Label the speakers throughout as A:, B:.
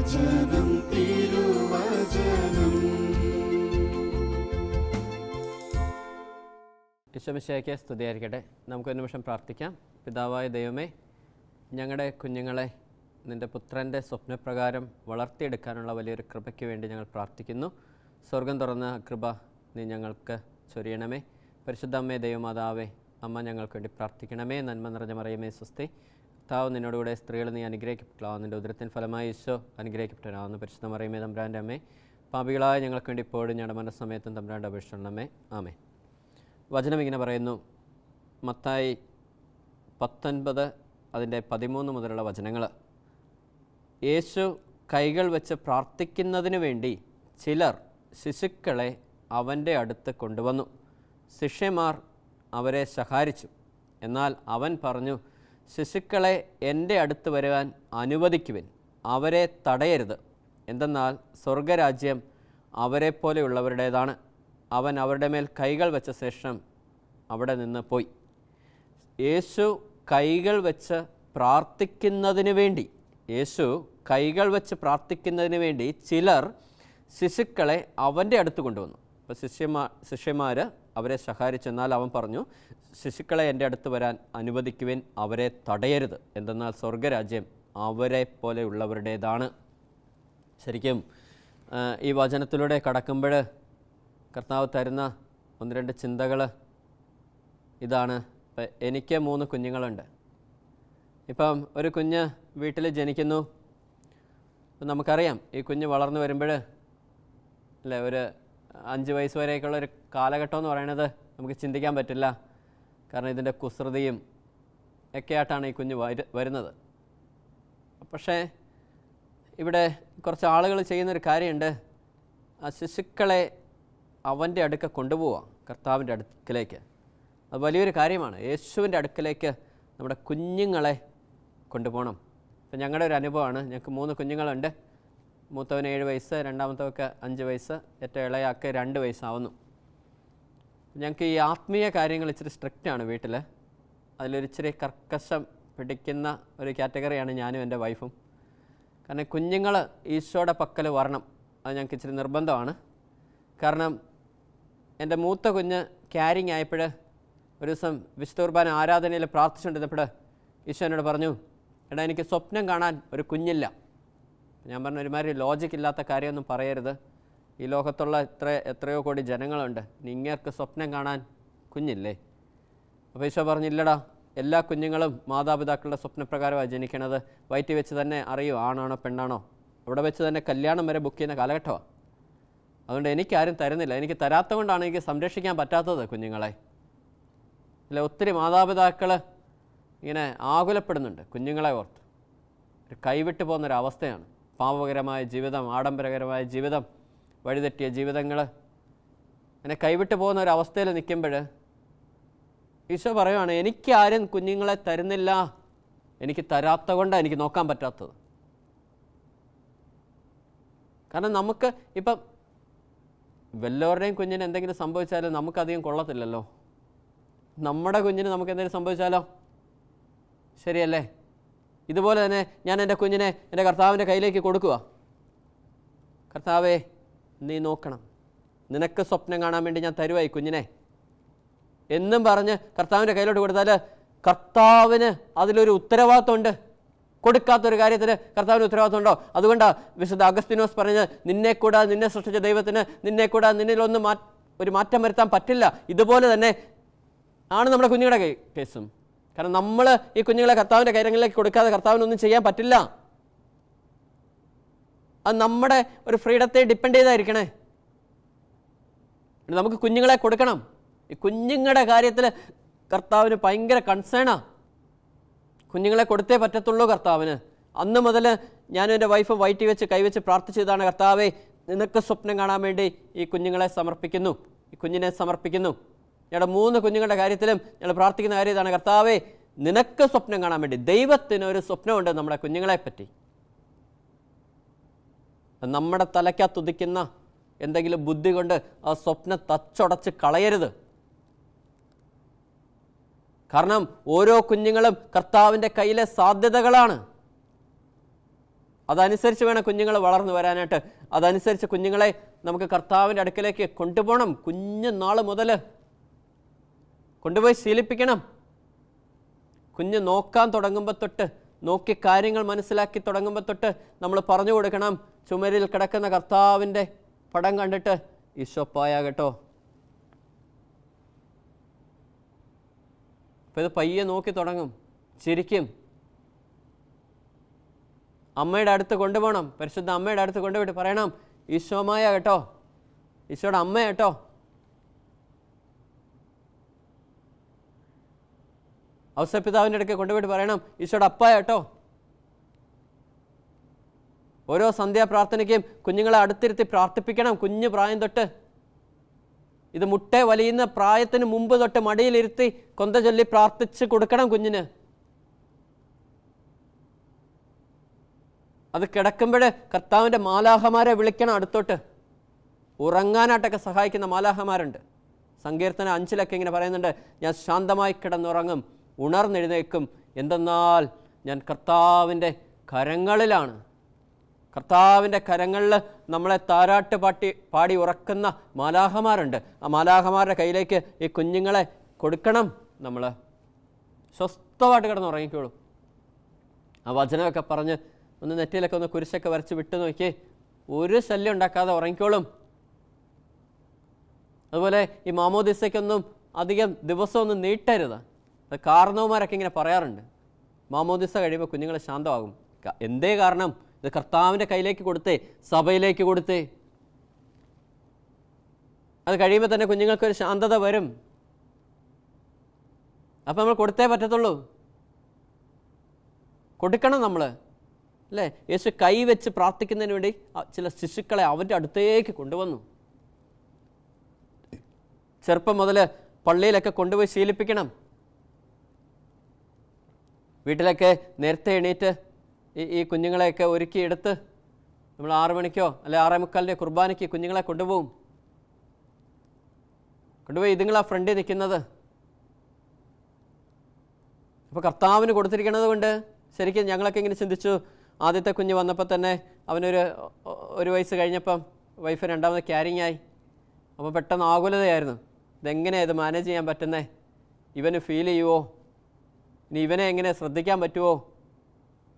A: വചനം തിരുവചനം.
B: ഈശോമിശിഹായ്ക്ക് സ്തുതിയായിരിക്കട്ടെ. നമുക്കൊരു നിമിഷം പ്രാർത്ഥിക്കാം. പിതാവായ ദൈവമേ, ഞങ്ങളുടെ കുഞ്ഞുങ്ങളെ നിൻ്റെ പുത്രൻ്റെ സ്വപ്നപ്രകാരം വളർത്തിയെടുക്കാനുള്ള വലിയൊരു കൃപയ്ക്ക് വേണ്ടി ഞങ്ങൾ പ്രാർത്ഥിക്കുന്നു. സ്വർഗം തുറന്ന കൃപ നീ ഞങ്ങൾക്ക് ചൊരിയണമേ. പരിശുദ്ധ അമ്മേ, ദൈവമാതാവേ, അമ്മ ഞങ്ങൾക്ക് വേണ്ടി പ്രാർത്ഥിക്കണമേ. നന്മ നിറഞ്ഞ മറിയമേ, സ്വസ്തി. കർത്താവ് നിന്നോടുകൂടെ സ്ത്രീകൾ നീ അനുഗ്രഹിക്കപ്പെട്ടാവും, നിൻ്റെ ഉദരത്തിൻ ഫലമായി ഈശോ അനുഗ്രഹിക്കപ്പെട്ടവനാവുന്നു. പരിശുദ്ധ മറിയമേ, തമ്പുരാൻ്റെ അമ്മേ, പാപികളായ ഞങ്ങൾക്ക് വേണ്ടി ഇപ്പോഴും ഞങ്ങളുടെ മനസ്സമയത്തും തമ്പുരാൻ്റെ അപേക്ഷിക്കണമേ. ആമേൻ. വചനം ഇങ്ങനെ പറയുന്നു. മത്തായി 19 അതിൻ്റെ 13 മുതലുള്ള വചനങ്ങൾ. യേശു കൈകൾ വെച്ച് പ്രാർത്ഥിക്കുന്നതിന് വേണ്ടി ചിലർ ശിശുക്കളെ അവൻ്റെ അടുത്ത് കൊണ്ടുവന്നു. ശിഷ്യന്മാർ അവരെ ശകാരിച്ചു. എന്നാൽ അവൻ പറഞ്ഞു, ശിശുക്കളെ എൻ്റെ അടുത്ത് വരുവാൻ അനുവദിക്കുവിൻ, അവരെ തടയരുത്. എന്തെന്നാൽ സ്വർഗരാജ്യം അവരെപ്പോലെയുള്ളവരുടേതാണ്. അവൻ അവരുടെ മേൽ കൈകൾ വെച്ച ശേഷം അവിടെ നിന്ന് പോയി. യേശു കൈകൾ വെച്ച് പ്രാർത്ഥിക്കുന്നതിന് വേണ്ടി ചിലർ ശിശുക്കളെ അവൻ്റെ അടുത്ത് കൊണ്ടുവന്നു. അപ്പോൾ ശിഷ്യന്മാർ അവരെ ശകാരിച്ചു. എന്നാൽ അവൻ പറഞ്ഞു, ശിശുക്കളെ എൻ്റെ അടുത്ത് വരാൻ അനുവദിക്കുവിൻ, അവരെ തടയരുത്. എന്തെന്നാൽ സ്വർഗരാജ്യം അവരെ പോലെയുള്ളവരുടേതാണ്. ശരിക്കും ഈ വചനത്തിലൂടെ കടക്കുമ്പോൾ കർത്താവ് തരുന്ന 1-2 ചിന്തകൾ ഇതാണ്. ഇപ്പം എനിക്ക് 3 കുഞ്ഞുങ്ങളുണ്ട്. ഇപ്പം ഒരു കുഞ്ഞ് വീട്ടിൽ ജനിക്കുന്നു. നമുക്കറിയാം ഈ കുഞ്ഞ് വളർന്നു വരുമ്പോൾ അല്ലേ, ഒരു 5 വയസ്സ് വരെയൊക്കെയുള്ളൊരു കാലഘട്ടം എന്ന് പറയുന്നത് നമുക്ക് ചിന്തിക്കാൻ പറ്റില്ല. കാരണം ഇതിൻ്റെ കുസൃതിയും ഒക്കെ ആയിട്ടാണ് ഈ കുഞ്ഞ് വരുന്നത്. പക്ഷേ ഇവിടെ കുറച്ച് ആളുകൾ ചെയ്യുന്നൊരു കാര്യമുണ്ട്. ആ ശിശുക്കളെ അവൻ്റെ അടുക്ക കൊണ്ടുപോവാം, കർത്താവിൻ്റെ അടുക്കലേക്ക്. അത് വലിയൊരു കാര്യമാണ്. യേശുവിൻ്റെ അടുക്കലേക്ക് നമ്മുടെ കുഞ്ഞുങ്ങളെ കൊണ്ടുപോകണം. ഇപ്പം ഞങ്ങളുടെ ഒരു അനുഭവമാണ്. ഞങ്ങൾക്ക് 3 കുഞ്ഞുങ്ങളുണ്ട്. മൂത്തവന് 7 വയസ്സ്, രണ്ടാമത്തവർക്ക് 5 വയസ്സ്, ഏറ്റവും ഇളയാൾക്ക് 2 വയസ്സാവുന്നു. ഞങ്ങൾക്ക് ഈ ആത്മീയ കാര്യങ്ങൾ ഇച്ചിരി സ്ട്രിക്റ്റാണ് വീട്ടിൽ. അതിലൊരിച്ചിരി കർക്കശം പിടിക്കുന്ന ഒരു കാറ്റഗറിയാണ് ഞാനും എൻ്റെ വൈഫും. കാരണം കുഞ്ഞുങ്ങൾ ഈശോയുടെ പക്കൽ വരണം, അത് ഞങ്ങൾക്ക് ഇച്ചിരി നിർബന്ധമാണ്. കാരണം എൻ്റെ മൂത്ത കുഞ്ഞ് ക്യാരിങ് ആയപ്പോൾ ഒരു ദിവസം വിശുദ്ധ കുർബാന ആരാധനയിൽ പ്രാർത്ഥിച്ചുകൊണ്ടിരുന്നപ്പോൾ ഈശോ എന്നോട് പറഞ്ഞു, എടാ എനിക്ക് സ്വപ്നം കാണാൻ ഒരു കുഞ്ഞില്ല. ഞാൻ പറഞ്ഞു, ഒരുമാതിരി ലോജിക്ക് ഇല്ലാത്ത കാര്യമൊന്നും പറയരുത്. ഈ ലോകത്തുള്ള എത്രയോ കോടി ജനങ്ങളുണ്ട്, ഇങ്ങേർക്ക് സ്വപ്നം കാണാൻ കുഞ്ഞില്ലേ? അപ്പോൾ ഈശോ പറഞ്ഞില്ലടാ, എല്ലാ കുഞ്ഞുങ്ങളും മാതാപിതാക്കളുടെ സ്വപ്നപ്രകാരമാണ് ജനിക്കണത്. വയറ്റിൽ വെച്ച് തന്നെ അറിയൂ ആണാണോ പെണ്ണാണോ. അവിടെ വെച്ച് തന്നെ കല്യാണം വരെ ബുക്ക് ചെയ്യുന്ന കാലഘട്ടമാണ്. അതുകൊണ്ട് എനിക്കാരും തരുന്നില്ല. എനിക്ക് തരാത്തത് കൊണ്ടാണ് എനിക്ക് സംരക്ഷിക്കാൻ പറ്റാത്തത് കുഞ്ഞുങ്ങളെ. അല്ല, ഒത്തിരി മാതാപിതാക്കൾ ഇങ്ങനെ ആകുലപ്പെടുന്നുണ്ട് കുഞ്ഞുങ്ങളെ ഓർത്ത്. ഒരു കൈവിട്ട് പോകുന്നൊരവസ്ഥയാണ്. പാപകരമായ ജീവിതം, ആഡംബരകരമായ ജീവിതം, വഴിതെറ്റിയ ജീവിതങ്ങൾ അങ്ങനെ കൈവിട്ട് പോകുന്ന ഒരവസ്ഥയിൽ നിൽക്കുമ്പോൾ ഈശോ പറയുവാണ്, എനിക്കാരും കുഞ്ഞുങ്ങളെ തരുന്നില്ല, എനിക്ക് തരാത്ത കൊണ്ടാണ് എനിക്ക് നോക്കാൻ പറ്റാത്തത്. കാരണം നമുക്ക് ഇപ്പം വല്ലവരുടെയും കുഞ്ഞിന് എന്തെങ്കിലും സംഭവിച്ചാലും നമുക്കധികം കൊള്ളത്തില്ലല്ലോ. നമ്മുടെ കുഞ്ഞിന് നമുക്ക് എന്തെങ്കിലും സംഭവിച്ചാലോ? ശരിയല്ലേ? ഇതുപോലെ തന്നെ ഞാൻ എൻ്റെ കുഞ്ഞിനെ എൻ്റെ കർത്താവിൻ്റെ കയ്യിലേക്ക് കൊടുക്കുക. കർത്താവേ, നീ നോക്കണം, നിനക്ക് സ്വപ്നം കാണാൻ വേണ്ടി ഞാൻ തരുവായി കുഞ്ഞിനെ എന്നും പറഞ്ഞ് കർത്താവിൻ്റെ കയ്യിലോട്ട് കൊടുത്താൽ കർത്താവിന് അതിലൊരു ഉത്തരവാദിത്വമുണ്ട്. കൊടുക്കാത്തൊരു കാര്യത്തിന് കർത്താവിന് ഉത്തരവാദിത്വമുണ്ടോ? അതുകൊണ്ടാണ് വിശുദ്ധ അഗസ്തീനോസ് പറഞ്ഞ്, നിന്നെ കൂടാതെ നിന്നെ സൃഷ്ടിച്ച ദൈവത്തിന് നിന്നെ കൂടാതെ നിന്നിലൊന്നും ഒരു മാറ്റം വരുത്താൻ പറ്റില്ല. ഇതുപോലെ തന്നെ ആണ് നമ്മുടെ കുഞ്ഞുങ്ങളുടെ കേസും. കാരണം നമ്മൾ ഈ കുഞ്ഞുങ്ങളെ കർത്താവിൻ്റെ കൈകളിലേക്ക് കൊടുക്കാതെ കർത്താവിനൊന്നും ചെയ്യാൻ പറ്റില്ല. അത് നമ്മുടെ ഒരു ഫ്രീഡത്തെ ഡിപ്പെൻഡ് ചെയ്തായിരിക്കണേ. നമുക്ക് കുഞ്ഞുങ്ങളെ കൊടുക്കണം. ഈ കുഞ്ഞുങ്ങളുടെ കാര്യത്തിൽ കർത്താവിന് ഭയങ്കര കൺസേണാണ്. കുഞ്ഞുങ്ങളെ കൊടുത്തേ പറ്റത്തുള്ളൂ കർത്താവിന്. അന്ന് മുതൽ ഞാനും എൻ്റെ വൈഫ് വയറ്റിൽ വെച്ച് കൈവച്ച് പ്രാർത്ഥിച്ചതാണ്, കർത്താവേ, നിനക്ക് സ്വപ്നം കാണാൻ വേണ്ടി ഈ കുഞ്ഞുങ്ങളെ സമർപ്പിക്കുന്നു, ഈ കുഞ്ഞിനെ സമർപ്പിക്കുന്നു. ഞങ്ങളുടെ 3 കുഞ്ഞുങ്ങളുടെ കാര്യത്തിലും ഞങ്ങൾ പ്രാർത്ഥിക്കുന്ന കാര്യം ഇതാണ്, കർത്താവേ, നിനക്ക് സ്വപ്നം കാണാൻ വേണ്ടി. ദൈവത്തിന് ഒരു സ്വപ്നമുണ്ട് നമ്മുടെ കുഞ്ഞുങ്ങളെപ്പറ്റി. നമ്മുടെ തലയ്ക്കത്തുദിക്കുന്ന എന്തെങ്കിലും ബുദ്ധി കൊണ്ട് ആ സ്വപ്നം തച്ചുടച്ച് കളയരുത്. കാരണം ഓരോ കുഞ്ഞുങ്ങളും കർത്താവിൻ്റെ കയ്യിലെ സാധ്യതകളാണ്. അതനുസരിച്ച് വേണം കുഞ്ഞുങ്ങൾ വളർന്നു വരാനായിട്ട്. അതനുസരിച്ച് കുഞ്ഞുങ്ങളെ നമുക്ക് കർത്താവിൻ്റെ അടുക്കലേക്ക് കൊണ്ടുപോകണം. കുഞ്ഞുനാൾ മുതൽ കൊണ്ടുപോയി ശീലിപ്പിക്കണം. കുഞ്ഞ് നോക്കാൻ തുടങ്ങുമ്പോൾ തൊട്ട്, നോക്കി കാര്യങ്ങൾ മനസ്സിലാക്കി തുടങ്ങുമ്പോൾ തൊട്ട് നമ്മൾ പറഞ്ഞു കൊടുക്കണം, ചുമരിൽ കിടക്കുന്ന കർത്താവിൻ്റെ പടം കണ്ടിട്ട് ഈശോപ്പായ കേട്ടോ. അപ്പോൾ ഇത് പയ്യെ നോക്കി തുടങ്ങും, ചിരിക്കും. അമ്മയുടെ അടുത്ത് കൊണ്ടുപോകണം, പരിശുദ്ധ അമ്മയുടെ അടുത്ത് കൊണ്ടുപോയിട്ട് പറയണം, ഈശോമായ കേട്ടോ, ഈശോയുടെ അമ്മ കേട്ടോ. ഔസപിതാവിൻ്റെ അടുക്ക് കൊണ്ടുപോയിട്ട് പറയണം, ഈശോയുടെ അപ്പ കേട്ടോ. ഓരോ സന്ധ്യാപ്രാർത്ഥനയ്ക്കും കുഞ്ഞുങ്ങളെ അടുത്തിരുത്തി പ്രാർത്ഥിപ്പിക്കണം. കുഞ്ഞു പ്രായം തൊട്ട്, ഇത് മുട്ട വലിയുന്ന പ്രായത്തിന് മുമ്പ് തൊട്ട് മടിയിലിരുത്തി കൊന്ത ചൊല്ലി പ്രാർത്ഥിച്ച് കൊടുക്കണം കുഞ്ഞിന്. അത് കിടക്കുമ്പോൾ കർത്താവിൻ്റെ മാലാഹമാരെ വിളിക്കണം അടുത്തോട്ട്. ഉറങ്ങാനായിട്ടൊക്കെ സഹായിക്കുന്ന മാലാഹമാരുണ്ട്. സങ്കീർത്തനം 5 ഇങ്ങനെ പറയുന്നുണ്ട്, ഞാൻ ശാന്തമായി കിടന്നുറങ്ങും, ഉണർന്നെഴുന്നേൽക്കും, എന്തെന്നാൽ ഞാൻ കർത്താവിൻ്റെ കരങ്ങളിലാണ്. കർത്താവിൻ്റെ കരങ്ങളിൽ നമ്മളെ താരാട്ട് പാടി ഉറക്കുന്ന മാലാഹമാരുണ്ട്. ആ മാലാഹമാരുടെ കയ്യിലേക്ക് ഈ കുഞ്ഞുങ്ങളെ കൊടുക്കണം. നമ്മൾ സ്വസ്ഥമായിട്ട് കിടന്നുറങ്ങിക്കോളൂ. ആ വചനമൊക്കെ പറഞ്ഞ് ഒന്ന് നെറ്റിയിലൊക്കെ ഒന്ന് കുരിശൊക്കെ വരച്ച് വിട്ടു നോക്കി, ഒരു ശല്യം ഉണ്ടാക്കാതെ ഉറങ്ങിക്കോളും. അതുപോലെ ഈ മാമോദിസയ്ക്കൊന്നും അധികം ദിവസമൊന്നും നീട്ടരുത്. അത് കാരണവന്മാരൊക്കെ ഇങ്ങനെ പറയാറുണ്ട്, മാമോദിസ കഴിയുമ്പോൾ കുഞ്ഞുങ്ങൾ ശാന്തമാകും. എന്തേ കാരണം? ഇത് കർത്താവിൻ്റെ കയ്യിലേക്ക് കൊടുത്തേ, സഭയിലേക്ക് കൊടുത്തേ. അത് കഴിയുമ്പോൾ തന്നെ കുഞ്ഞുങ്ങൾക്കൊരു ശാന്തത വരും. അപ്പം നമ്മൾ കൊടുത്തേ പറ്റത്തുള്ളൂ. കൊടുക്കണം നമ്മൾ, അല്ലേ? യേശു കൈവച്ച് പ്രാർത്ഥിക്കുന്നതിന് വേണ്ടി ചില ശിശുക്കളെ അവൻ്റെ അടുത്തേക്ക് കൊണ്ടുവന്നു. ചെറുപ്പം മുതൽ പള്ളിയിലൊക്കെ കൊണ്ടുപോയി ശീലിപ്പിക്കണം. വീട്ടിലൊക്കെ നേരത്തെ എണീറ്റ് ഈ കുഞ്ഞുങ്ങളെയൊക്കെ ഒരുക്കിയെടുത്ത് നമ്മൾ 6 മണിക്കോ അല്ലെ 6:45 കുർബാനയ്ക്ക് കുഞ്ഞുങ്ങളെ കൊണ്ടുപോകും. കൊണ്ടുപോയി ഇതുങ്ങളാ ഫ്രണ്ടിൽ നിൽക്കുന്നത്. അപ്പോൾ കർത്താവിന് കൊടുത്തിരിക്കുന്നത് കൊണ്ട് ശരിക്കും ഞങ്ങളൊക്കെ ഇങ്ങനെ ചിന്തിച്ചു, ആദ്യത്തെ കുഞ്ഞ് വന്നപ്പോൾ തന്നെ ഒരു വയസ്സ് കഴിഞ്ഞപ്പം വൈഫ് രണ്ടാമത് ക്യാരിങ് ആയി. അപ്പോൾ പെട്ടെന്ന് ആകുലതയായിരുന്നു, ഇതെങ്ങനെയാണ് ഇത് മാനേജ് ചെയ്യാൻ പറ്റുന്നത്? ഇവന് ഫീൽ ചെയ്യുമോ? ഇനി ഇവനെ എങ്ങനെ ശ്രദ്ധിക്കാൻ പറ്റുമോ?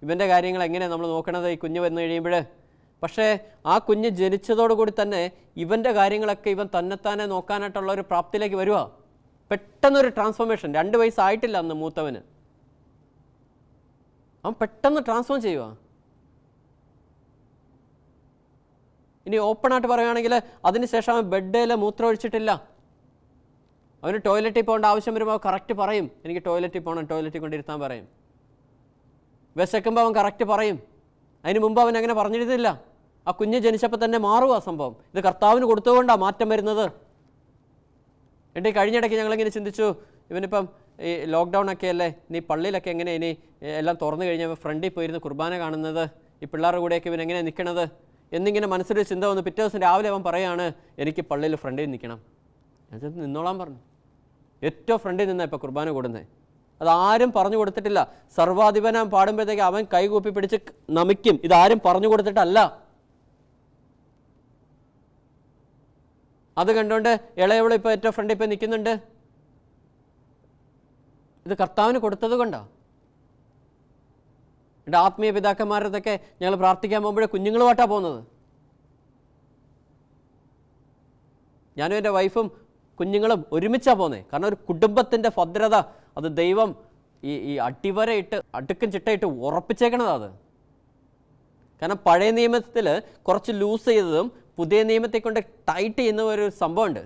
B: ഇവൻ്റെ കാര്യങ്ങൾ എങ്ങനെ നമ്മൾ നോക്കണത് ഈ കുഞ്ഞ് വന്നു കഴിയുമ്പോൾ? പക്ഷേ ആ കുഞ്ഞ് ജനിച്ചതോടുകൂടി തന്നെ ഇവൻ്റെ കാര്യങ്ങളൊക്കെ ഇവൻ തന്നെത്താനെ നോക്കാനായിട്ടുള്ള ഒരു പ്രാപ്തിയിലേക്ക് വരുക. പെട്ടെന്നൊരു ട്രാൻസ്ഫോർമേഷൻ. 2 വയസ്സായിട്ടില്ല അന്ന് മൂത്തവന്. അവൻ പെട്ടെന്ന് ട്രാൻസ്ഫോം ചെയ്യുക. ഇനി ഓപ്പണായിട്ട് പറയുകയാണെങ്കിൽ അതിനുശേഷം അവൻ ബെഡിൽ മൂത്രം ഒഴിച്ചിട്ടില്ല. അവന് ടോയ്ലറ്റിൽ പോകേണ്ട ആവശ്യം വരുമ്പോൾ കറക്റ്റ് പറയും, എനിക്ക് ടോയ്ലറ്റിൽ പോകണം, ടോയ്ലറ്റിൽ കൊണ്ടിരുത്താൻ പറയും. വിശക്കുമ്പോൾ അവൻ കറക്റ്റ് പറയും. അതിന് മുമ്പ് അവൻ അങ്ങനെ പറഞ്ഞിരുന്നില്ല. ആ കുഞ്ഞ് ജനിച്ചപ്പോൾ തന്നെ മാറുക സംഭവം. ഇത് കർത്താവിന് കൊടുത്തുകൊണ്ടാണ് മാറ്റം വരുന്നത്. എന്നിട്ട് കഴിഞ്ഞിടയ്ക്ക് ഞങ്ങളിങ്ങനെ ചിന്തിച്ചു, ഇവനിപ്പം ഈ ലോക്ക്ഡൗൺ ഒക്കെ അല്ലേ, ഇനി പള്ളിയിലൊക്കെ എങ്ങനെ ഇനി എല്ലാം തുറന്നു കഴിഞ്ഞപ്പോൾ ഫ്രണ്ടിൽ പോയിരുന്ന് കുർബാന കാണുന്നത്, ഈ പിള്ളേരുടെ കൂടെയൊക്കെ ഇവൻ എങ്ങനെ നിൽക്കണത് എന്നിങ്ങനെ മനസ്സിലൊരു ചിന്ത വന്നു. പിറ്റേ ദിവസം രാവിലെ അവൻ പറയുകയാണ്, എനിക്ക് പള്ളിയിൽ ഫ്രണ്ടിൽ നിൽക്കണം. ഞാൻ നിന്നോളാൻ പറഞ്ഞു. ഏറ്റവും ഫ്രണ്ടിൽ നിന്നാണ് ഇപ്പോൾ കുർബാന കൂടുന്നത്. അതാരും പറഞ്ഞു കൊടുത്തിട്ടില്ല. സർവാധിപനാം പാടുമ്പോഴത്തേക്ക് അവൻ കൈകൂപ്പി പിടിച്ച് നമിക്കും. ഇതാരും പറഞ്ഞു കൊടുത്തിട്ടല്ല. അത് കണ്ടുകൊണ്ട് ഇളയവളും ഇപ്പോൾ ഏറ്റവും ഫ്രണ്ടിൽ ഇപ്പോൾ നിൽക്കുന്നുണ്ട്. ഇത് കർത്താവിന് കൊടുത്തത് കൊണ്ടാണ്. എൻ്റെ ആത്മീയ പിതാക്കന്മാരതൊക്കെ ഞങ്ങൾ പ്രാർത്ഥിക്കാൻ പോകുമ്പോഴേ കുഞ്ഞുങ്ങളുമായിട്ടാണ് പോകുന്നത്. ഞാനും എൻ്റെ വൈഫും കുഞ്ഞുങ്ങളും ഒരുമിച്ചാണ് പോകുന്നത്. കാരണം ഒരു കുടുംബത്തിൻ്റെ ഭദ്രത അത് ദൈവം ഈ അടിവരയിട്ട് അടുക്കും ചിട്ടയിട്ട് ഉറപ്പിച്ചേക്കണതാണ് അത്. കാരണം പഴയ നിയമത്തിൽ കുറച്ച് ലൂസ് ചെയ്തതും പുതിയ നിയമത്തെ കൊണ്ട് ടൈറ്റ് ചെയ്യുന്ന ഒരു സംഭവമുണ്ട്.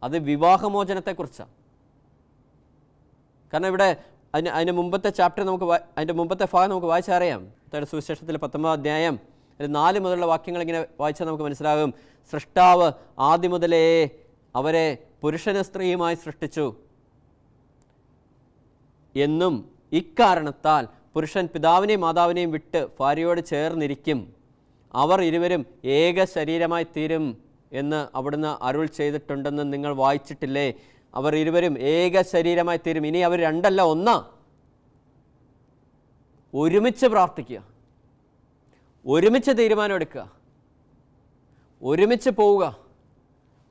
B: അത് വിവാഹമോചനത്തെക്കുറിച്ചാണ്. കാരണം ഇവിടെ അതിൻ്റെ മുമ്പത്തെ ചാപ്റ്റർ അതിൻ്റെ മുമ്പത്തെ ഭാഗം നമുക്ക് വായിച്ചറിയാം. സുവിശേഷത്തിൽ 19-ാം അധ്യായം 4 മുതലുള്ള വാക്യങ്ങൾ ഇങ്ങനെ വായിച്ചാൽ നമുക്ക് മനസ്സിലാകും. സൃഷ്ടാവ് ആദ്യം മുതലേ അവരെ പുരുഷനും സ്ത്രീയുമായി സൃഷ്ടിച്ചു എന്നും ഇക്കാരണത്താൽ പുരുഷൻ പിതാവിനെയും മാതാവിനെയും വിട്ട് ഭാര്യയോട് ചേർന്നിരിക്കും, അവർ ഇരുവരും ഏക ശരീരമായി തീരും എന്ന് അവിടുന്ന് അരുൾ ചെയ്തിട്ടുണ്ടെന്ന് നിങ്ങൾ വായിച്ചിട്ടില്ലേ? അവർ ഇരുവരും ഏക ശരീരമായി തീരും. ഇനി അവർ 2 അല്ല 1. ഒരുമിച്ച് പ്രാർത്ഥിക്കുക, ഒരുമിച്ച് തീരുമാനമെടുക്കുക, ഒരുമിച്ച് പോവുക,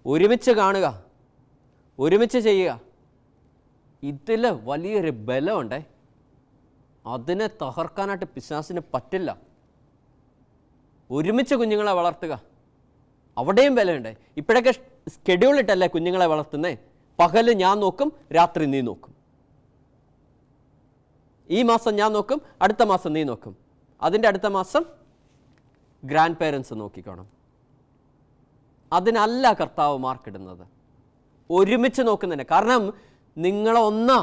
B: ഒരുമിച്ച് കാണുക, ഒരുമിച്ച് ചെയ്യുക. ഇതിൽ വലിയൊരു ബലമുണ്ടേ. അതിനെ തകർക്കാനായിട്ട് പിശാചിന് പറ്റില്ല. ഒരുമിച്ച് കുഞ്ഞുങ്ങളെ വളർത്തുക, അവിടെയും ബലമുണ്ട്. ഇപ്പോഴൊക്കെ സ്കെഡ്യൂളിട്ടല്ലേ കുഞ്ഞുങ്ങളെ വളർത്തുന്നേ. പകല് ഞാൻ നോക്കും, രാത്രി നീ നോക്കും. ഈ മാസം ഞാൻ നോക്കും, അടുത്ത മാസം നീ നോക്കും, അതിൻ്റെ അടുത്ത മാസം ഗ്രാൻഡ് പേരൻസ് നോക്കിക്കോണം. അതിനല്ല കർത്താവ് മാർക്കിടുന്നത്, ഒരുമിച്ച് നോക്കുന്നതിന്. കാരണം നിങ്ങളെ ഒന്നാ,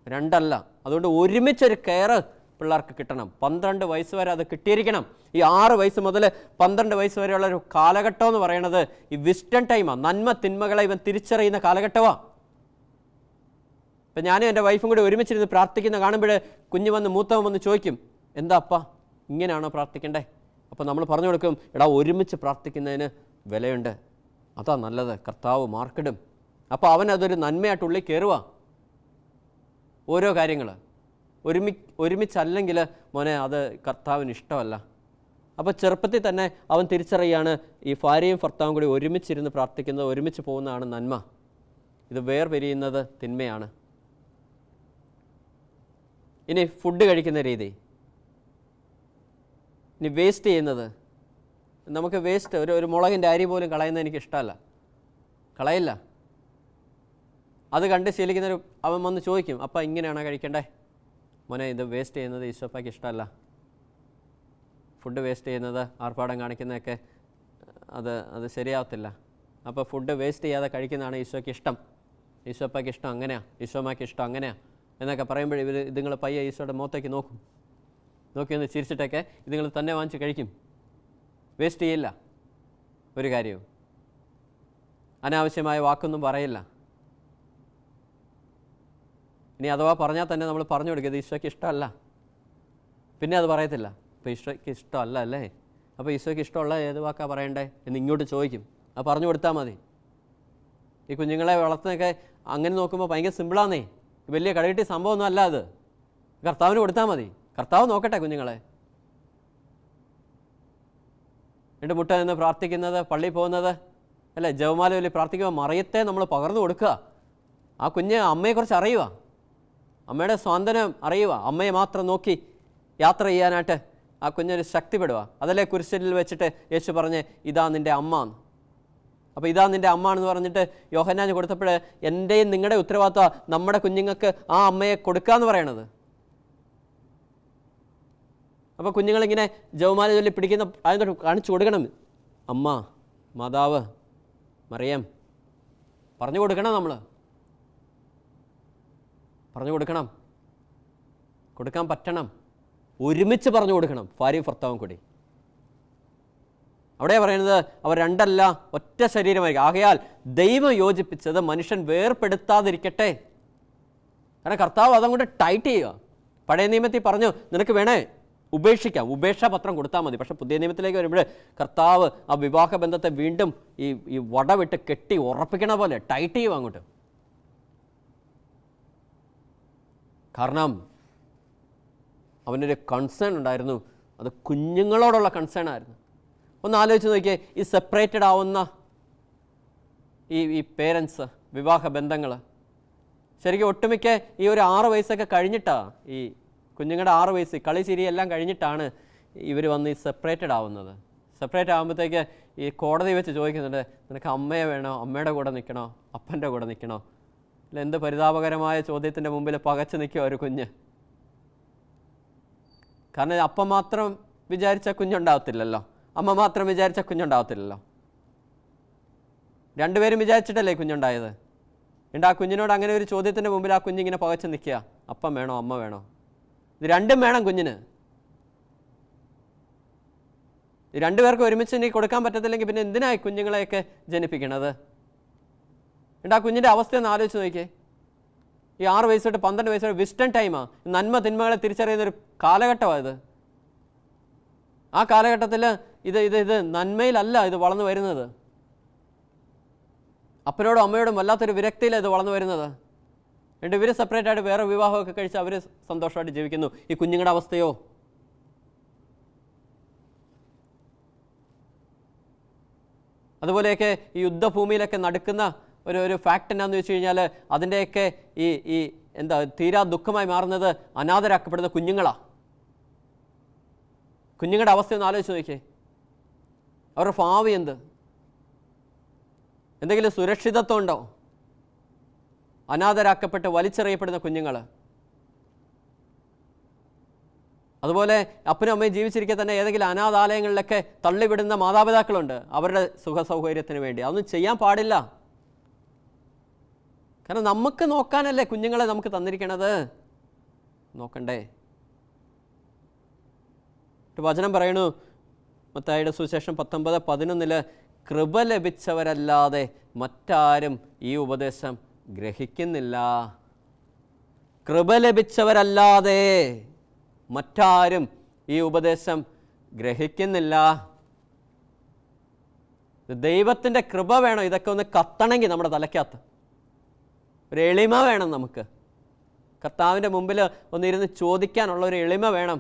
B: രണ്ടല്ല. അതുകൊണ്ട് ഒരുമിച്ചൊരു കെയർ പിള്ളേർക്ക് കിട്ടണം. 12 വയസ്സ് വരെ അത് കിട്ടിയിരിക്കണം. ഈ 6 വയസ്സ് മുതൽ 12 വയസ്സ് വരെയുള്ള ഒരു കാലഘട്ടം എന്ന് പറയുന്നത് ഈ വിസ്റ്റൺ ടൈമാണ്. നന്മ തിന്മകളെ ഇവൻ തിരിച്ചറിയുന്ന കാലഘട്ടമാണ്. ഇപ്പം ഞാനും എൻ്റെ വൈഫും കൂടി ഒരുമിച്ചിരുന്ന് പ്രാർത്ഥിക്കുന്ന കാണുമ്പോൾ കുഞ്ഞ് വന്ന് മൂത്തവൻ വന്ന് ചോദിക്കും, എന്താ അപ്പാ ഇങ്ങനെയാണോ പ്രാർത്ഥിക്കണ്ടേ? അപ്പോൾ നമ്മൾ പറഞ്ഞു കൊടുക്കും, എടാ ഒരുമിച്ച് പ്രാർത്ഥിക്കുന്നതിന് വിലയുണ്ട്, അതാ നല്ലത്, കർത്താവ് മാർക്കിടും. അപ്പോൾ അവൻ അതൊരു നന്മയായിട്ടുള്ളിൽ കയറുക. ഓരോ കാര്യങ്ങൾ ഒരുമിച്ചല്ലെങ്കിൽ മോനെ അത് കർത്താവിന് ഇഷ്ടമല്ല. അപ്പോൾ ചെറുപ്പത്തിൽ തന്നെ അവൻ തിരിച്ചറിയാണ് ഈ ഭാര്യയും ഭർത്താവും കൂടി ഒരുമിച്ചിരുന്ന് പ്രാർത്ഥിക്കുന്നത്, ഒരുമിച്ച് പോകുന്നതാണ് നന്മ. ഇത് വേർപിരിയുന്നത് തിന്മയാണ്. ഇനി ഫുഡ് കഴിക്കുന്ന രീതി, ഇനി വേസ്റ്റ് ചെയ്യുന്നത്. നമുക്ക് വേസ്റ്റ് ഒരു മുളകിൻ്റെ അരി പോലും കളയുന്നത് എനിക്ക് ഇഷ്ടമല്ല, കളയില്ല. അത് കണ്ട് ശീലിക്കുന്നൊരു അവൻ വന്ന് ചോദിക്കും, അപ്പം ഇങ്ങനെയാണോ കഴിക്കണ്ടേ? മോനെ ഇത് വേസ്റ്റ് ചെയ്യുന്നത് ഈശോപ്പാക്ക് ഇഷ്ടമല്ല. ഫുഡ് വേസ്റ്റ് ചെയ്യുന്നത്, ആർപ്പാടം കാണിക്കുന്നതൊക്കെ അത് ശരിയാവത്തില്ല. അപ്പോൾ ഫുഡ് വേസ്റ്റ് ചെയ്യാതെ കഴിക്കുന്നതാണ് ഈശോയ്ക്ക് ഇഷ്ടം, ഈശോപ്പാക്ക് ഇഷ്ടം അങ്ങനെയാണ്, ഈശോമാക്ക് ഇഷ്ടം അങ്ങനെയാണ് എന്നൊക്കെ പറയുമ്പോൾ ഇതുങ്ങൾ പയ്യെ ഈശോയുടെ മുഖത്തേക്ക് നോക്കും. നോക്കി ഒന്ന് ചിരിച്ചിട്ടൊക്കെ ഇതുങ്ങൾ തന്നെ വാങ്ങിച്ച് കഴിക്കും. വേസ്റ്റ് ചെയ്യില്ല ഒരു കാര്യവും, അനാവശ്യമായ വാക്കൊന്നും പറയില്ല. ഇനി അഥവാ പറഞ്ഞാൽ തന്നെ നമ്മൾ പറഞ്ഞു കൊടുക്കുക, ഇത് ഈശോയ്ക്ക് ഇഷ്ടമല്ല, പിന്നെ അത് പറയത്തില്ല. അപ്പോൾ ഈശോയ്ക്ക് ഇഷ്ടമല്ല അല്ലേ? അപ്പോൾ ഈശോയ്ക്ക് ഇഷ്ടമുള്ള ഏത് വാക്കാണ് പറയണ്ടേ എന്ന് ഇങ്ങോട്ട് ചോദിക്കും. അത് പറഞ്ഞു കൊടുത്താൽ മതി. ഈ കുഞ്ഞുങ്ങളെ വളർത്തുന്നതൊക്കെ അങ്ങനെ നോക്കുമ്പോൾ ഭയങ്കര സിമ്പിളാന്നേ, വലിയ കടകിട്ടി സംഭവമൊന്നും അല്ല. അത് കർത്താവിന് കൊടുത്താൽ മതി, കർത്താവ് നോക്കട്ടെ കുഞ്ഞുങ്ങളെ. എന്നിട്ട് മുട്ട നിന്ന് പ്രാർത്ഥിക്കുന്നത്, പള്ളിയിൽ പോകുന്നത് അല്ലേ, ജവമാല വലിയ പ്രാർത്ഥിക്കുമ്പോൾ മറിയത്തെ നമ്മൾ പകർന്നു കൊടുക്കുക. ആ കുഞ്ഞ് അമ്മയെക്കുറിച്ച് അറിയുക, അമ്മയുടെ സ്വാതന്ത്ര്യം അറിയുക, അമ്മയെ മാത്രം നോക്കി യാത്ര ചെയ്യാനായിട്ട് ആ കുഞ്ഞൊരു ശക്തിപ്പെടുക. അതല്ലേ കുരിശിൽ വെച്ചിട്ട് യേശു പറഞ്ഞ് ഇതാ നിൻ്റെ അമ്മ എന്ന്. അപ്പോൾ ഇതാ നിൻ്റെ അമ്മ എന്ന് പറഞ്ഞിട്ട് യോഹന്നാന് കൊടുത്തപ്പോൾ എൻ്റെയും നിങ്ങളുടെ ഉത്തരവാദിത്വം നമ്മുടെ കുഞ്ഞുങ്ങൾക്ക് ആ അമ്മയെ കൊടുക്കുക എന്ന് പറയണത്. അപ്പോൾ കുഞ്ഞുങ്ങളിങ്ങനെ ജവമാല ചൊല്ലി പിടിക്കുന്ന അതിനോട് കാണിച്ചു കൊടുക്കണം. അമ്മ, മാതാവ്, മറിയം പറഞ്ഞു കൊടുക്കണം. നമ്മൾ പറഞ്ഞു കൊടുക്കാൻ പറ്റണം. ഒരുമിച്ച് പറഞ്ഞു കൊടുക്കണം, ഭാര്യയും ഭർത്താവും കൂടി. അവിടെ പറയുന്നത് അവർ രണ്ടല്ല ഒറ്റ ശരീരമായിരിക്കും. ആകയാൽ ദൈവം യോജിപ്പിച്ചത് മനുഷ്യൻ വേർപെടുത്താതിരിക്കട്ടെ. കാരണം കർത്താവ് അതങ്ങോട്ട് ടൈറ്റ് ചെയ്യുക. പഴയ നിയമത്തിൽ പറഞ്ഞു നിനക്ക് വേണേ ഉപേക്ഷിക്കാം, ഉപേക്ഷാപത്രം കൊടുത്താൽ മതി. പക്ഷെ പുതിയ നിയമത്തിലേക്ക് വരുമ്പോൾ കർത്താവ് ആ വിവാഹ ബന്ധത്തെ വീണ്ടും ഈ വടവിട്ട് കെട്ടി ഉറപ്പിക്കണ പോലെ ടൈറ്റ് ചെയ്യുക അങ്ങോട്ട്. കാരണം അവനൊരു കൺസേൺ ഉണ്ടായിരുന്നു, അത് കുഞ്ഞുങ്ങളോടുള്ള കൺസേൺ ആയിരുന്നു. ഒന്ന് ആലോചിച്ച് നോക്കിയേ, ഈ സെപ്പറേറ്റഡ് ആവുന്ന ഈ പേരൻസ്, വിവാഹ ബന്ധങ്ങൾ ശരിക്കും ഒട്ടുമിക്ക ഈ ഒരു 6 വയസ്സൊക്കെ കഴിഞ്ഞിട്ടാണ്, ഈ കുഞ്ഞുങ്ങളുടെ 6 വയസ്സ് കളി ചിരി എല്ലാം കഴിഞ്ഞിട്ടാണ് ഇവർ വന്ന് ഈ സെപ്പറേറ്റഡ് ആവുന്നത്. സെപ്പറേറ്റ് ആകുമ്പോഴത്തേക്ക് ഈ കോടതി വെച്ച് ചോദിക്കുന്നുണ്ട്, നിനക്ക് അമ്മയെ വേണോ, അമ്മയുടെ കൂടെ നിൽക്കണോ, അപ്പൻ്റെ കൂടെ നിൽക്കണോ? അല്ല, എന്ത് പരിതാപകരമായ ചോദ്യത്തിൻ്റെ മുമ്പിൽ പകച്ചു നിൽക്കുക ഒരു കുഞ്ഞ്. കാരണം അപ്പം മാത്രം വിചാരിച്ച കുഞ്ഞുണ്ടാവത്തില്ലല്ലോ, അമ്മ മാത്രം വിചാരിച്ച കുഞ്ഞുണ്ടാവത്തില്ലല്ലോ. രണ്ടുപേരും വിചാരിച്ചിട്ടല്ലേ കുഞ്ഞുണ്ടായത്. എന്നിട്ട് ആ കുഞ്ഞിനോട് അങ്ങനെ ഒരു ചോദ്യത്തിൻ്റെ മുമ്പിൽ ആ കുഞ്ഞിങ്ങനെ പകച്ചു നിൽക്കുക, അപ്പം വേണോ അമ്മ വേണോ? ഇത് രണ്ടും വേണം കുഞ്ഞിന്. രണ്ടുപേർക്ക് ഒരുമിച്ച് ഇനി കൊടുക്കാൻ പറ്റത്തില്ലെങ്കിൽ പിന്നെ എന്തിനായി കുഞ്ഞുങ്ങളെയൊക്കെ ജനിപ്പിക്കണത്? എന്നിട്ട് ആ കുഞ്ഞിൻ്റെ അവസ്ഥ ഒന്ന് ആലോചിച്ച് നോക്കിയേ. ഈ 6 വയസ്സ് തൊട്ട് 12 വയസ്സ് വരെ വിസ്റ്റൺ ടൈമാണ്. നന്മ തിന്മകളെ തിരിച്ചറിയുന്നൊരു കാലഘട്ടമാണ് ഇത്. ആ കാലഘട്ടത്തിൽ ഇത് നന്മയിലല്ല ഇത് വളർന്നു വരുന്നത്. അപ്പനോടും അമ്മയോടും വല്ലാത്തൊരു വിരക്തിയിലാണ് ഇത് വളർന്നു വരുന്നത്. എന്നിട്ട് ഇവർ സെപ്പറേറ്റ് ആയിട്ട് വേറെ വിവാഹമൊക്കെ കഴിച്ച് അവർ സന്തോഷമായിട്ട് ജീവിക്കുന്നു. ഈ കുഞ്ഞുങ്ങളുടെ അവസ്ഥയോ? അതുപോലെയൊക്കെ ഈ യുദ്ധഭൂമിയിലൊക്കെ നടക്കുന്ന ഒരു ഫാക്റ്റ് എന്നാന്ന് വെച്ച് കഴിഞ്ഞാൽ അതിൻ്റെയൊക്കെ ഈ തീരാ ദുഃഖമായി മാറുന്നത് അനാഥരാക്കപ്പെടുന്ന കുഞ്ഞുങ്ങളാണ്. കുഞ്ഞുങ്ങളുടെ അവസ്ഥ ഒന്ന് ആലോചിച്ച് നോക്കിയേ. അവരുടെ ഭാവി എന്തെങ്കിലും സുരക്ഷിതത്വം ഉണ്ടോ? അനാഥരാക്കപ്പെട്ട് വലിച്ചെറിയപ്പെടുന്ന കുഞ്ഞുങ്ങൾ. അതുപോലെ അപ്പനും അമ്മയും ജീവിച്ചിരിക്കെ തന്നെ ഏതെങ്കിലും അനാഥാലയങ്ങളിലൊക്കെ തള്ളിവിടുന്ന മാതാപിതാക്കളുണ്ട് അവരുടെ സുഖ സൗകര്യത്തിന് വേണ്ടി. അതൊന്നും ചെയ്യാൻ പാടില്ല. കാരണം നമുക്ക് നോക്കാനല്ലേ കുഞ്ഞുങ്ങളെ നമുക്ക് തന്നിരിക്കണത്, നോക്കണ്ടേ? വചനം പറയണു മത്തായിയുടെ സുവിശേഷം 19:11 കൃപ ലഭിച്ചവരല്ലാതെ മറ്റാരും ഈ ഉപദേശം ഗ്രഹിക്കുന്നില്ല. കൃപ ലഭിച്ചവരല്ലാതെ മറ്റാരും ഈ ഉപദേശം ഗ്രഹിക്കുന്നില്ല. ദൈവത്തിൻ്റെ കൃപ വേണം ഇതൊക്കെ ഒന്ന് കത്തണമെങ്കിൽ നമ്മുടെ തലയ്ക്കകത്ത്. ഒരു എളിമ വേണം നമുക്ക്. കർത്താവിൻ്റെ മുമ്പിൽ ഒന്നിരുന്ന് ചോദിക്കാനുള്ള ഒരു എളിമ വേണം.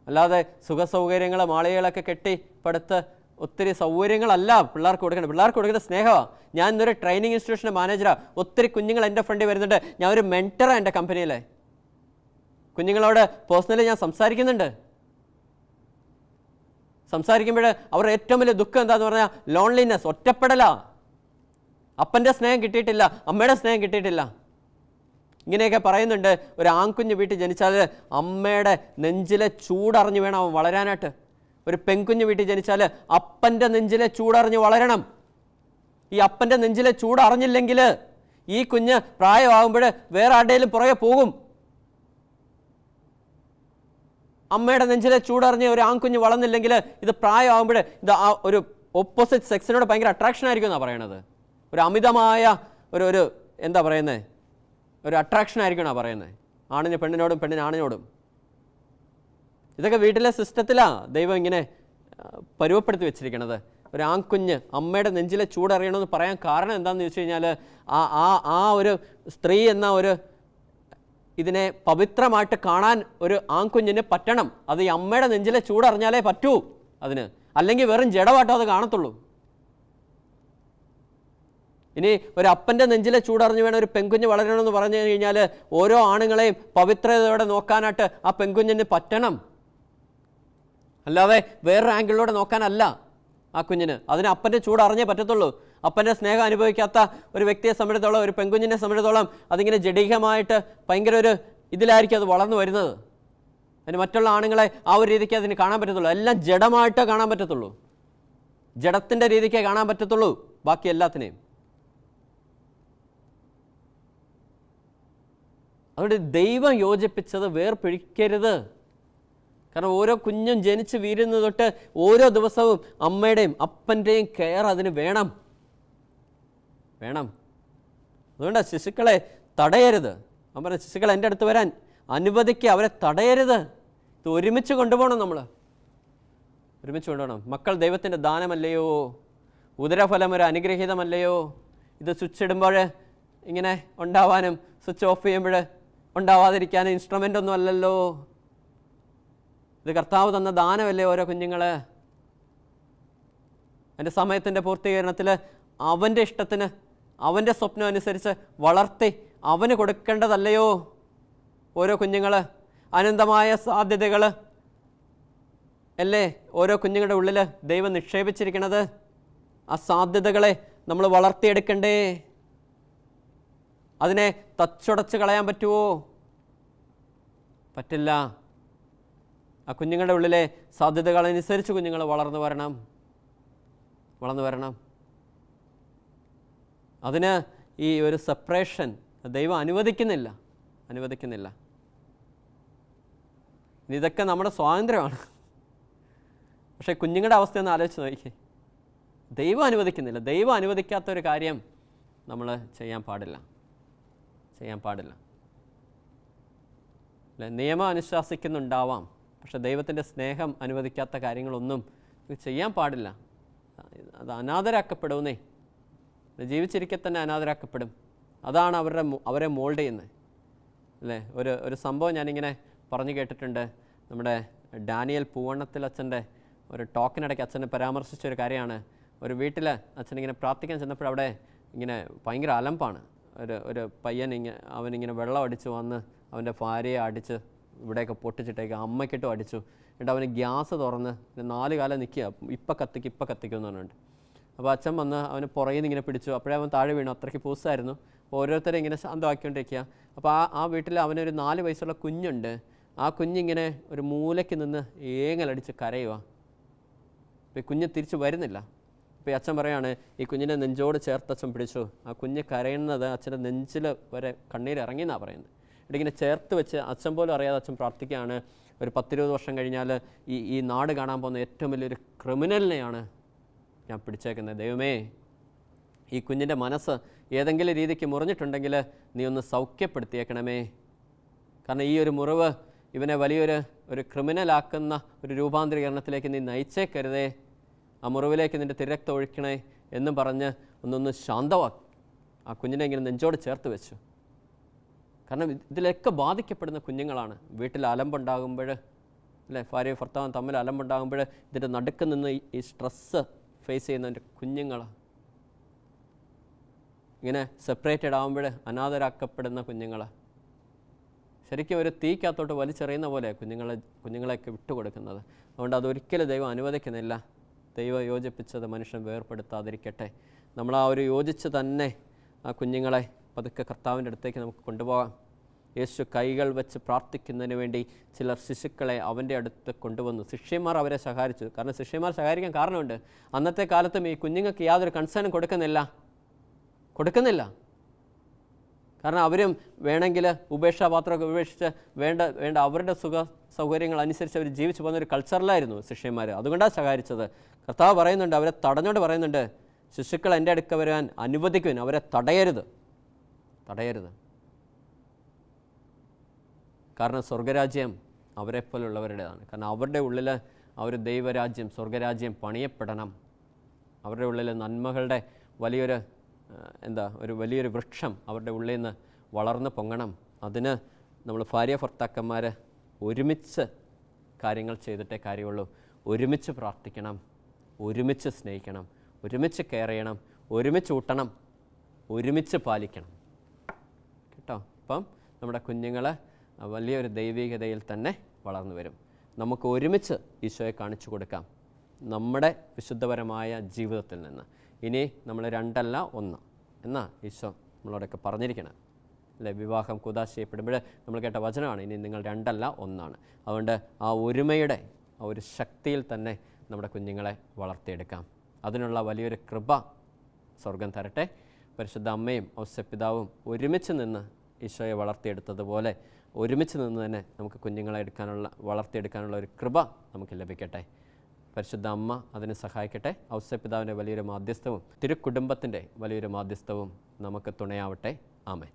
B: അല്ലാതെ സുഖസൗകര്യങ്ങൾ മാളികകളൊക്കെ കെട്ടി പടുത്ത് ഒത്തിരി സൗകര്യങ്ങളല്ല പിള്ളേർക്ക് കൊടുക്കണം. പിള്ളേർക്ക് കൊടുക്കുന്ന സ്നേഹമാണ്. ഞാൻ ഇന്നൊരു ട്രെയിനിങ് ഇൻസ്റ്റിറ്റ്യൂഷൻ്റെ മാനേജറാണ്. ഒത്തിരി കുഞ്ഞുങ്ങൾ എൻ്റെ ഫ്രണ്ടിൽ വരുന്നുണ്ട്. ഞാൻ ഒരു മെൻറ്ററാണ് എൻ്റെ കമ്പനിയിലെ. കുഞ്ഞുങ്ങളോട് പേഴ്സണലി ഞാൻ സംസാരിക്കുമ്പോൾ അവരുടെ ഏറ്റവും വലിയ ദുഃഖം എന്താണെന്ന് പറഞ്ഞാൽ ലോൺലിനെസ്, ഒറ്റപ്പെടലാണ്. അപ്പൻ്റെ സ്നേഹം കിട്ടിയിട്ടില്ല, അമ്മയുടെ സ്നേഹം കിട്ടിയിട്ടില്ല. ഇങ്ങനെയൊക്കെ പറയുന്നുണ്ട്. ഒരു ആൺകുഞ്ഞ് വീട്ടിൽ ജനിച്ചാൽ അമ്മയുടെ നെഞ്ചിലെ ചൂടറിഞ്ഞ് വേണം അവൻ വളരാനായിട്ട്. ഒരു പെൺകുഞ്ഞ് വീട്ടിൽ ജനിച്ചാൽ അപ്പൻ്റെ നെഞ്ചിലെ ചൂടറിഞ്ഞ് വളരണം. ഈ അപ്പൻ്റെ നെഞ്ചിലെ ചൂടറിഞ്ഞില്ലെങ്കിൽ ഈ കുഞ്ഞ് പ്രായമാകുമ്പോൾ വേറെ ആരുടെയും പുറകെ പോകും. അമ്മയുടെ നെഞ്ചിലെ ചൂടറിഞ്ഞ് ഒരു ആൺകുഞ്ഞ് വളർന്നില്ലെങ്കിൽ ഇത് പ്രായമാകുമ്പോൾ ഇത് ഒരു ഓപ്പോസിറ്റ് സെക്സിനോട് ഭയങ്കര അട്രാക്ഷൻ ആയിരിക്കും എന്നാണ് പറയണത്. ഒരു അമിതമായ ഒരു എന്താ പറയുന്നത്, ഒരു അട്രാക്ഷൻ ആയിരിക്കും എന്നാണ് പറയുന്നത്. ആണിന് പെണ്ണിനോടും പെണ്ണിന് ആണിനോടും. ഇതൊക്കെ വീട്ടിലെ സിസ്റ്റത്തിലാണ് ദൈവം ഇങ്ങനെ പരുവപ്പെടുത്തി വെച്ചിരിക്കണത്. ഒരു ആൺകുഞ്ഞ് അമ്മയുടെ നെഞ്ചിലെ ചൂടറിയണമെന്ന് പറയാൻ കാരണം എന്താണെന്ന് ചോദിച്ചു കഴിഞ്ഞാൽ ആ ഒരു സ്ത്രീ എന്ന ഒരു ഇതിനെ പവിത്രമായിട്ട് കാണാൻ ഒരു ആൺകുഞ്ഞിന് പറ്റണം. അത് ഈ അമ്മയുടെ നെഞ്ചിലെ ചൂടറിഞ്ഞാലേ പറ്റൂ അതിന്. അല്ലെങ്കിൽ വെറും ജഡമായിട്ടോ അത് കാണത്തുള്ളൂ. ഇനി ഒരു അപ്പൻ്റെ നെഞ്ചിലെ ചൂടറിഞ്ഞ് വേണം ഒരു പെൺകുഞ്ഞ് വളരണമെന്ന് പറഞ്ഞു കഴിഞ്ഞാൽ ഓരോ ആണുങ്ങളെയും പവിത്രതയോടെ നോക്കാനായിട്ട് ആ പെൺകുഞ്ഞിന് പറ്റണം. അല്ലാതെ വേറൊരു ആംഗിളിലൂടെ നോക്കാനല്ല ആ കുഞ്ഞിന്. അതിന് അപ്പൻ്റെ ചൂടറിഞ്ഞേ പറ്റത്തുള്ളൂ. അപ്പൻ്റെ സ്നേഹം അനുഭവിക്കാത്ത ഒരു വ്യക്തിയെ സംബന്ധിച്ചിടത്തോളം, ഒരു പെൺകുഞ്ഞിനെ സംബന്ധിച്ചിടത്തോളം അതിങ്ങനെ ജഡികമായിട്ട് ഭയങ്കര ഒരു ഇതിലായിരിക്കും അത് വളർന്നു വരുന്നത്. അതിന് മറ്റുള്ള ആണുങ്ങളെ ആ ഒരു രീതിക്ക് അതിന് കാണാൻ പറ്റത്തുള്ളൂ. എല്ലാം ജഡമായിട്ട് കാണാൻ പറ്റത്തുള്ളൂ. ജഡത്തിൻ്റെ രീതിക്കേ കാണാൻ പറ്റത്തുള്ളൂ ബാക്കി എല്ലാത്തിനെയും. അതുകൊണ്ട് ദൈവം യോജിപ്പിച്ചത് വേർപിഴിക്കരുത്. കാരണം ഓരോ കുഞ്ഞും ജനിച്ച് വീഴുന്നത് തൊട്ട് ഓരോ ദിവസവും അമ്മയുടെയും അപ്പൻ്റെയും കെയർ അതിന് വേണം. അതുകൊണ്ടാണ് ശിശുക്കളെ തടയരുത്. അവൻ പറഞ്ഞ ശിശുക്കളെ എൻ്റെ അടുത്ത് വരാൻ അനുവദിക്കുക, അവരെ തടയരുത്. ഇത് ഒരുമിച്ച് കൊണ്ടുപോകണം. നമ്മൾ ഒരുമിച്ച് കൊണ്ടുപോകണം. മക്കൾ ദൈവത്തിൻ്റെ ദാനമല്ലയോ? ഉദരഫലം ഒരു അനുഗ്രഹീതമല്ലയോ? ഇത് സ്വിച്ച് ഇടുമ്പോൾ ഇങ്ങനെ ഉണ്ടാവാനും സ്വിച്ച് ഓഫ് ചെയ്യുമ്പോൾ ഉണ്ടാവാതിരിക്കാനും ഇൻസ്ട്രുമെൻ്റ് ഒന്നും അല്ലല്ലോ. ഇത് കർത്താവ് തന്ന ദാനമല്ലേ ഓരോ കുഞ്ഞുങ്ങൾ. എൻ്റെ സമയത്തിൻ്റെ പൂർത്തീകരണത്തിൽ അവൻ്റെ ഇഷ്ടത്തിന് അവൻ്റെ സ്വപ്നം അനുസരിച്ച് വളർത്തി അവന് കൊടുക്കേണ്ടതല്ലയോ ഓരോ കുഞ്ഞുങ്ങൾ? അനന്തമായ സാധ്യതകൾ അല്ലേ ഓരോ കുഞ്ഞുങ്ങളുടെ ഉള്ളിൽ ദൈവം നിക്ഷേപിച്ചിരിക്കണത്. ആ സാധ്യതകളെ നമ്മൾ വളർത്തിയെടുക്കണ്ടേ? അതിനെ തച്ചുടച്ച് കളയാൻ പറ്റുമോ? പറ്റില്ല. ആ കുഞ്ഞുങ്ങളുടെ ഉള്ളിലെ സാധ്യതകളനുസരിച്ച് കുഞ്ഞുങ്ങൾ വളർന്നു വരണം. അതിന് ഈ ഒരു സെപ്പറേഷൻ ദൈവം അനുവദിക്കുന്നില്ല. ഇതൊക്കെ നമ്മുടെ സ്വാതന്ത്ര്യമാണ്. പക്ഷേ കുഞ്ഞുങ്ങളുടെ അവസ്ഥയൊന്ന് ആലോചിച്ച് നോക്കിയേ. ദൈവം അനുവദിക്കുന്നില്ല. ദൈവം അനുവദിക്കാത്തൊരു കാര്യം നമ്മൾ ചെയ്യാൻ പാടില്ല. അല്ലെ, നിയമം അനുശാസിക്കുന്നുണ്ടാവാം, പക്ഷെ ദൈവത്തിൻ്റെ സ്നേഹം അനുവദിക്കാത്ത കാര്യങ്ങളൊന്നും ചെയ്യാൻ പാടില്ല. അത് അനാഥരാക്കപ്പെടുന്നേ. ജീവിച്ചിരിക്കെ തന്നെ അനാഥരാക്കപ്പെടും. അതാണ് അവരെ മോൾഡ് ചെയ്യുന്നത്. അല്ലേ, ഒരു സംഭവം ഞാനിങ്ങനെ പറഞ്ഞു കേട്ടിട്ടുണ്ട്. നമ്മുടെ ഡാനിയൽ പൂവണ്ണത്തിൽ അച്ഛൻ്റെ ഒരു ടോക്കിനിടയ്ക്ക് അച്ഛനെ പരാമർശിച്ച ഒരു കാര്യമാണ്, ഒരു വീട്ടിൽ അച്ഛനിങ്ങനെ പ്രാർത്ഥിക്കാൻ ചെന്നപ്പോൾ അവിടെ ഇങ്ങനെ ഭയങ്കര അലമ്പാണ്. ഒരു പയ്യൻ അവനിങ്ങനെ വെള്ളം അടിച്ച് വന്ന് അവൻ്റെ ഭാര്യയെ അടിച്ച് ഇവിടെയൊക്കെ പൊട്ടിച്ചിട്ടേക്ക് അമ്മയ്ക്കിട്ടും അടിച്ചു. എന്നിട്ട് അവന് ഗ്യാസ് തുറന്ന് 4 കാലം നിൽക്കുക, ഇപ്പം കത്തിക്കും എന്ന് പറഞ്ഞിട്ടുണ്ട്. അപ്പോൾ അച്ഛൻ വന്ന് അവന് പുറകിൽ നിന്ന് ഇങ്ങനെ പിടിച്ചു. അപ്പോഴേ അവൻ താഴെ വീണു, അത്രയ്ക്ക് പൂസായിരുന്നു. അപ്പോൾ ഓരോരുത്തരെ ഇങ്ങനെ ശാന്തമാക്കിക്കൊണ്ടിരിക്കുക. അപ്പോൾ ആ വീട്ടിൽ അവനൊരു 4 വയസ്സുള്ള കുഞ്ഞുണ്ട്. ആ കുഞ്ഞിങ്ങനെ ഒരു മൂലയ്ക്ക് നിന്ന് ഏങ്ങലടിച്ച് കരയുക. അപ്പോൾ ഈ കുഞ്ഞ് തിരിച്ച് വരുന്നില്ല. അപ്പോൾ ഈ അച്ഛൻ പറയുകയാണ്, ഈ കുഞ്ഞിനെ നെഞ്ചോട് ചേർത്ത് അച്ഛൻ പിടിച്ചു. ആ കുഞ്ഞ് കരയുന്നത് അച്ഛൻ്റെ നെഞ്ചിൽ വരെ കണ്ണീരിറങ്ങിയെന്നാണ് പറയുന്നത്. ഇങ്ങനെ ചേർത്ത് വെച്ച് അച്ഛൻ പോലും അറിയാതെ അച്ഛൻ പ്രാർത്ഥിക്കുകയാണ്, ഒരു 10-20 വർഷം കഴിഞ്ഞാൽ ഈ നാട് കാണാൻ പോകുന്ന ഏറ്റവും വലിയൊരു ക്രിമിനലിനെയാണ് ഞാൻ പിടിച്ചേക്കുന്നത്. ദൈവമേ, ഈ കുഞ്ഞിൻ്റെ മനസ്സ് ഏതെങ്കിലും രീതിക്ക് മുറിഞ്ഞിട്ടുണ്ടെങ്കിൽ നീ ഒന്ന് സൗഖ്യപ്പെടുത്തിയേക്കണമേ. കാരണം ഈ ഒരു മുറിവ് ഇവനെ വലിയൊരു ക്രിമിനലാക്കുന്ന ഒരു രൂപാന്തരീകരണത്തിലേക്ക് നീ നയിച്ചേക്കരുതേ. ആ മുറിവിലേക്ക് നിൻ്റെ തിരക്തം ഒഴിക്കണേ എന്നും പറഞ്ഞ് ഒന്നൊന്ന് ശാന്തമാക്കി ആ കുഞ്ഞിനെ ഇങ്ങനെ നെഞ്ചോട് ചേർത്ത് വെച്ചു. കാരണം ഇതിലൊക്കെ ബാധിക്കപ്പെടുന്ന കുഞ്ഞുങ്ങളാണ്. വീട്ടിൽ അലമ്പുണ്ടാകുമ്പോൾ, അല്ലേ, ഭാര്യയും ഭർത്താവും തമ്മിൽ അലമ്പുണ്ടാകുമ്പോൾ ഇതിൻ്റെ നടുക്ക് നിന്ന് ഈ സ്ട്രെസ്സ് ഫേസ് ചെയ്യുന്നതിൻ്റെ കുഞ്ഞുങ്ങൾ, ഇങ്ങനെ സെപ്പറേറ്റഡ് ആകുമ്പോൾ അനാഥരാക്കപ്പെടുന്ന കുഞ്ഞുങ്ങൾ, ശരിക്കും ഒരു തീക്കകത്തോട്ട് വലിച്ചെറിയുന്ന പോലെ കുഞ്ഞുങ്ങളെയൊക്കെ വിട്ടുകൊടുക്കുന്നത്. അതുകൊണ്ട് അതൊരിക്കലും ദൈവം അനുവദിക്കുന്നില്ല. ദൈവം യോജിപ്പിച്ചത് മനുഷ്യൻ വേർപ്പെടുത്താതിരിക്കട്ടെ. നമ്മൾ ആ ഒരു യോജിച്ച് തന്നെ ആ കുഞ്ഞുങ്ങളെ പതുക്കെ കർത്താവിൻ്റെ അടുത്തേക്ക് നമുക്ക് കൊണ്ടുപോകാം. യേശു കൈകൾ വെച്ച് പ്രാർത്ഥിക്കുന്നതിന് വേണ്ടി ചിലർ ശിശുക്കളെ അവൻ്റെ അടുത്ത് കൊണ്ടുവന്നു. ശിഷ്യന്മാർ അവരെ സഹായിച്ചു. കാരണം ശിഷ്യന്മാർ സഹായിക്കാൻ കാരണമുണ്ട്. അന്നത്തെ കാലത്തും ഈ കുഞ്ഞുങ്ങൾക്ക് യാതൊരു കൺസേണും കൊടുക്കുന്നില്ല. കാരണം അവരും വേണമെങ്കിൽ ഉപേക്ഷാപാത്രമൊക്കെ ഉപേക്ഷിച്ച് വേണ്ട അവരുടെ സൗകര്യങ്ങൾ അനുസരിച്ച് അവർ ജീവിച്ചു പോകുന്ന ഒരു കൾച്ചറിലായിരുന്നു ശിഷ്യന്മാർ. അതുകൊണ്ടാണ് സഹായിച്ചത്. കർത്താവ് പറയുന്നുണ്ട്, അവരെ തടഞ്ഞോണ്ട് പറയുന്നുണ്ട്, ശിശുക്കൾ എൻ്റെ അടുക്ക വരാൻ അനുവദിക്കുവാൻ, അവരെ തടയരുത്. കാരണം സ്വർഗരാജ്യം അവരെപ്പോലുള്ളവരുടേതാണ്. കാരണം അവരുടെ ഉള്ളിൽ ആ ഒരു ദൈവരാജ്യം, സ്വർഗരാജ്യം പണിയപ്പെടണം. അവരുടെ ഉള്ളിൽ നന്മകളുടെ വലിയൊരു വൃക്ഷം അവരുടെ ഉള്ളിൽ നിന്ന് വളർന്നു പൊങ്ങണം. അതിന് നമ്മൾ ഭാര്യ ഭർത്താക്കന്മാർ ഒരുമിച്ച് കാര്യങ്ങൾ ചെയ്തിട്ടേ കാര്യമുള്ളൂ. ഒരുമിച്ച് പ്രാർത്ഥിക്കണം, ഒരുമിച്ച് സ്നേഹിക്കണം, ഒരുമിച്ച് കെയർ ചെയ്യണം, ഒരുമിച്ച് ഊട്ടണം, ഒരുമിച്ച് പാലിക്കണം കേട്ടോ. അപ്പം നമ്മുടെ കുഞ്ഞുങ്ങൾ വലിയൊരു ദൈവികതയിൽ തന്നെ വളർന്നു വരും. നമുക്ക് ഒരുമിച്ച് ഈശോയെ കാണിച്ചു കൊടുക്കാം നമ്മുടെ വിശുദ്ധപരമായ ജീവിതത്തിൽ നിന്ന്. ഇനി നമ്മൾ 2 അല്ല 1 എന്നാ ഈശോ നമ്മളോടൊക്കെ പറഞ്ഞിരിക്കണം, അല്ലേ? വിവാഹം കൂദാശ ചെയ്യപ്പെടുമ്പോൾ നമ്മൾ കേട്ട വചനമാണ്, ഇനി നിങ്ങൾ 2 അല്ല 1. അതുകൊണ്ട് ആ ഒരുമയുടെ ആ ഒരു ശക്തിയിൽ തന്നെ നമ്മുടെ കുഞ്ഞുങ്ങളെ വളർത്തിയെടുക്കാം. അതിനുള്ള വലിയൊരു കൃപ സ്വർഗം തരട്ടെ. പരിശുദ്ധ അമ്മയും ഔസേപ്പിതാവും ഒരുമിച്ച് നിന്ന് ഈശോയെ വളർത്തിയെടുത്തതുപോലെ ഒരുമിച്ച് നിന്ന് തന്നെ നമുക്ക് കുഞ്ഞുങ്ങളെ വളർത്തിയെടുക്കാനുള്ള ഒരു കൃപ നമുക്ക് ലഭിക്കട്ടെ. പരിശുദ്ധ അമ്മ അതിന് സഹായിക്കട്ടെ. ഔസേപ്പിതാവിൻ്റെ വലിയൊരു മാധ്യസ്ഥവും തിരുക്കുടുംബത്തിൻ്റെ വലിയൊരു മാധ്യസ്ഥവും നമുക്ക് തുണയാവട്ടെ. ആമേൻ.